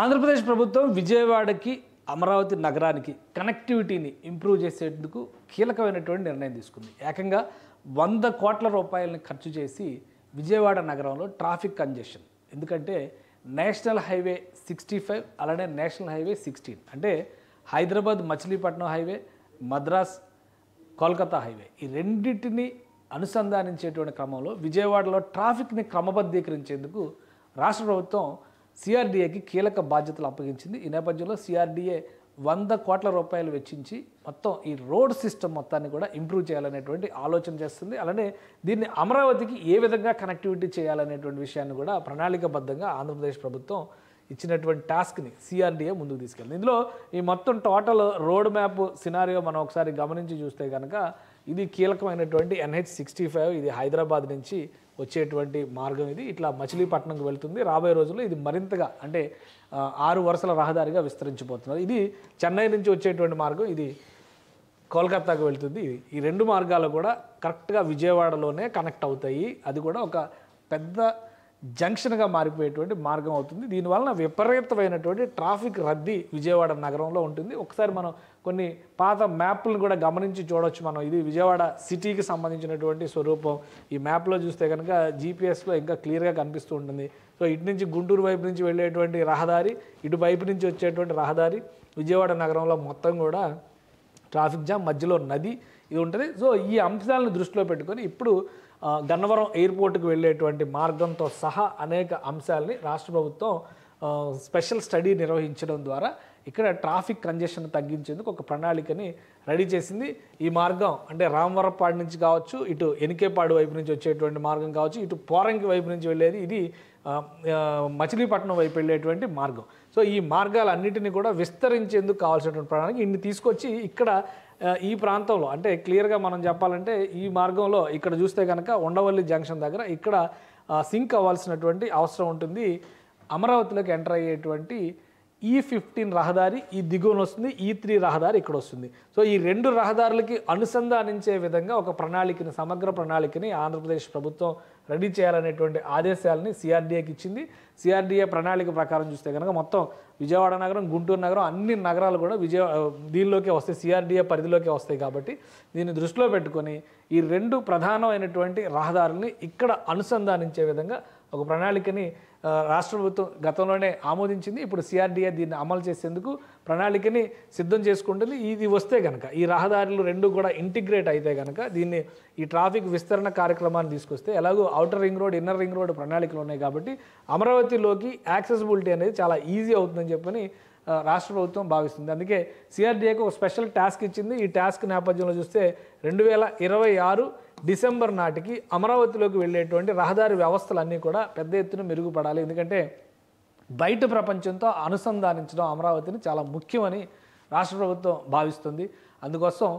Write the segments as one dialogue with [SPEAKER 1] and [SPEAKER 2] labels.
[SPEAKER 1] ఆంధ్రప్రదేశ్ ప్రభుత్వం విజయవాడకి అమరావతి నగరానికి కనెక్టివిటీని ఇంప్రూవ్ చేసేందుకు కీలకమైనటువంటి నిర్ణయం తీసుకుంది. ఏకంగా 100 కోట్ల రూపాయలని ఖర్చు చేసి విజయవాడ నగరంలో ట్రాఫిక్ కంజెషన్, ఎందుకంటే నేషనల్ హైవే 65 అలానే నేషనల్ హైవే 16 అంటే హైదరాబాద్ మచిలీపట్నం హైవే, మద్రాస్ కోల్కతా హైవే, ఈ రెండింటిని అనుసంధానించేటువంటి క్రమంలో విజయవాడలో ట్రాఫిక్ని క్రమబద్ధీకరించేందుకు రాష్ట్ర ప్రభుత్వం సిఆర్డీఏకి కీలక బాధ్యతలు అప్పగించింది. ఈ నేపథ్యంలో సిఆర్డీఏ 100 కోట్ల రూపాయలు వెచ్చించి మొత్తం ఈ రోడ్ సిస్టమ్ మొత్తాన్ని కూడా ఇంప్రూవ్ చేయాలనేటువంటి ఆలోచన చేస్తుంది. అలానే దీన్ని అమరావతికి ఏ విధంగా కనెక్టివిటీ చేయాలనేటువంటి విషయాన్ని కూడా ప్రణాళికాబద్ధంగా ఆంధ్రప్రదేశ్ ప్రభుత్వం ఇచ్చినటువంటి టాస్క్ని సిఆర్డీఏ ముందుకు తీసుకెళ్ళింది. ఇందులో ఈ మొత్తం టోటల్ రోడ్ మ్యాప్ సినారియో మనం ఒకసారి గమనించి చూస్తే కనుక ఇది కీలకమైనటువంటి NH65, ఇది హైదరాబాద్ నుంచి వచ్చేటువంటి మార్గం, ఇది ఇట్లా మచిలీపట్నంకి వెళ్తుంది. రాబోయే రోజుల్లో ఇది మరింతగా అంటే 6 వరుసల రహదారిగా విస్తరించిపోతున్నారు. ఇది చెన్నై నుంచి వచ్చేటువంటి మార్గం, ఇది కోల్కతాకు వెళ్తుంది. ఈ రెండు మార్గాలు కూడా కరెక్ట్గా విజయవాడలోనే కనెక్ట్ అవుతాయి. అది కూడా ఒక పెద్ద జంక్షన్గా మారిపోయేటువంటి మార్గం అవుతుంది. దీనివలన విపరీతమైనటువంటి ట్రాఫిక్ రద్దీ విజయవాడ నగరంలో ఉంటుంది. ఒకసారి మనం కొన్ని పాత మ్యాప్లను కూడా గమనించి చూడవచ్చు. మనం ఇది విజయవాడ సిటీకి సంబంధించినటువంటి స్వరూపం. ఈ మ్యాప్లో చూస్తే కనుక జీపీఎస్లో ఇంకా క్లియర్గా కనిపిస్తూ ఉంటుంది. సో ఇటు నుంచి గుంటూరు వైపు నుంచి వెళ్ళేటువంటి రహదారి, ఇటు వైపు నుంచి వచ్చేటువంటి రహదారి, విజయవాడ నగరంలో మొత్తం కూడా ట్రాఫిక్ జామ్, మధ్యలో నది ఇది ఉంటుంది. సో ఈ అంశాలను దృష్టిలో పెట్టుకొని ఇప్పుడు గన్నవరం ఎయిర్పోర్ట్కి వెళ్ళేటువంటి మార్గంతో సహా అనేక అంశాలని రాష్ట్ర ప్రభుత్వం స్పెషల్ స్టడీ నిర్వహించడం ద్వారా ఇక్కడ ట్రాఫిక్ కంజెషన్ తగ్గించేందుకు ఒక ప్రణాళికని రెడీ చేసింది. ఈ మార్గం అంటే రామవరపాడు నుంచి కావచ్చు, ఇటు ఎనికేపాడు వైపు నుంచి వచ్చేటువంటి మార్గం కావచ్చు, ఇటు పోరంకి వైపు నుంచి వెళ్ళేది, ఇది మచిలీపట్నం వైపు వెళ్ళేటువంటి మార్గం. సో ఈ మార్గాలన్నింటినీ కూడా విస్తరించేందుకు కావాల్సినటువంటి ప్రణాళిక ఇన్ని తీసుకొచ్చి ఇక్కడ ఈ ప్రాంతంలో అంటే క్లియర్గా మనం చెప్పాలంటే ఈ మార్గంలో ఇక్కడ చూస్తే కనుక ఉండవల్లి జంక్షన్ దగ్గర ఇక్కడ సింక్ అవ్వాల్సినటువంటి అవసరం ఉంటుంది. అమరావతిలోకి ఎంటర్ అయ్యేటువంటి E15 రహదారి ఈ దిగువన వస్తుంది, E3 రహదారి ఇక్కడ వస్తుంది. సో ఈ రెండు రహదారులకి అనుసంధానించే విధంగా ఒక ప్రణాళికని, సమగ్ర ప్రణాళికని ఆంధ్రప్రదేశ్ ప్రభుత్వం రెడీ చేయాలనేటువంటి ఆదేశాలని సిఆర్డీఏకి ఇచ్చింది. సిఆర్డీఏ ప్రణాళిక ప్రకారం చూస్తే కనుక మొత్తం విజయవాడ నగరం, గుంటూరు నగరం, అన్ని నగరాలు కూడా దీనిలోకే వస్తాయి, సిఆర్డీఏ పరిధిలోకే వస్తాయి. కాబట్టి దీన్ని దృష్టిలో పెట్టుకొని ఈ రెండు ప్రధానమైనటువంటి రహదారుల్ని ఇక్కడ అనుసంధానించే విధంగా ఒక ప్రణాళికని రాష్ట్ర ప్రభుత్వం గతంలోనే ఆమోదించింది. ఇప్పుడు సిఆర్డీఏ దీన్ని అమలు చేసేందుకు ప్రణాళికని సిద్ధం చేసుకుంటుంది. ఇది వస్తే కనుక ఈ రహదారులు రెండు కూడా ఇంటిగ్రేట్ అయితే కనుక దీన్ని ఈ ట్రాఫిక్ విస్తరణ కార్యక్రమాన్ని తీసుకొస్తే, ఎలాగో outer ring road, inner ring road ప్రణాళికలు ఉన్నాయి కాబట్టి అమరావతిలోకి యాక్సెసిబిలిటీ అనేది చాలా ఈజీ అవుతుందని చెప్పని రాష్ట్ర ప్రభుత్వం భావిస్తుంది. అందుకే సిఆర్డీఏకి ఒక స్పెషల్ టాస్క్ ఇచ్చింది. ఈ టాస్క్ నేపథ్యంలో చూస్తే 2026 డిసెంబర్ నాటికి అమరావతిలోకి వెళ్ళేటువంటి రహదారి వ్యవస్థలన్నీ కూడా పెద్ద ఎత్తున మెరుగుపడాలి. ఎందుకంటే బయట ప్రపంచంతో అనుసంధానించడం అమరావతిని చాలా ముఖ్యమని రాష్ట్ర ప్రభుత్వం భావిస్తుంది. అందుకోసం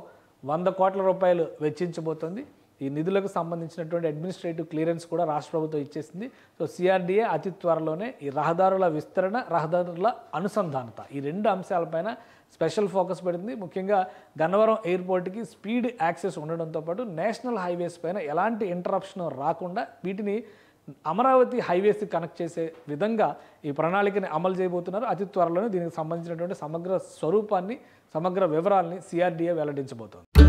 [SPEAKER 1] 100 కోట్ల రూపాయలు వెచ్చించబోతుంది. ఈ నిధులకు సంబంధించినటువంటి అడ్మినిస్ట్రేటివ్ క్లియరెన్స్ కూడా రాష్ట్ర ప్రభుత్వం ఇచ్చేసింది. సో సిఆర్డీఏ అతి త్వరలోనే ఈ రహదారుల విస్తరణ, రహదారుల అనుసంధానత, ఈ రెండు అంశాలపైన స్పెషల్ ఫోకస్ పెడుతుంది. ముఖ్యంగా గన్నవరం ఎయిర్పోర్ట్కి స్పీడ్ యాక్సెస్ ఉండడంతో పాటు నేషనల్ హైవేస్ పైన ఎలాంటి ఇంటరప్షన్ రాకుండా వీటిని అమరావతి హైవేస్కి కనెక్ట్ చేసే విధంగా ఈ ప్రణాళికని అమలు చేయబోతున్నారు. అతి త్వరలోనే దీనికి సంబంధించినటువంటి సమగ్ర స్వరూపాన్ని, సమగ్ర వివరాలని సిఆర్డీఏ వెల్లడించబోతోంది.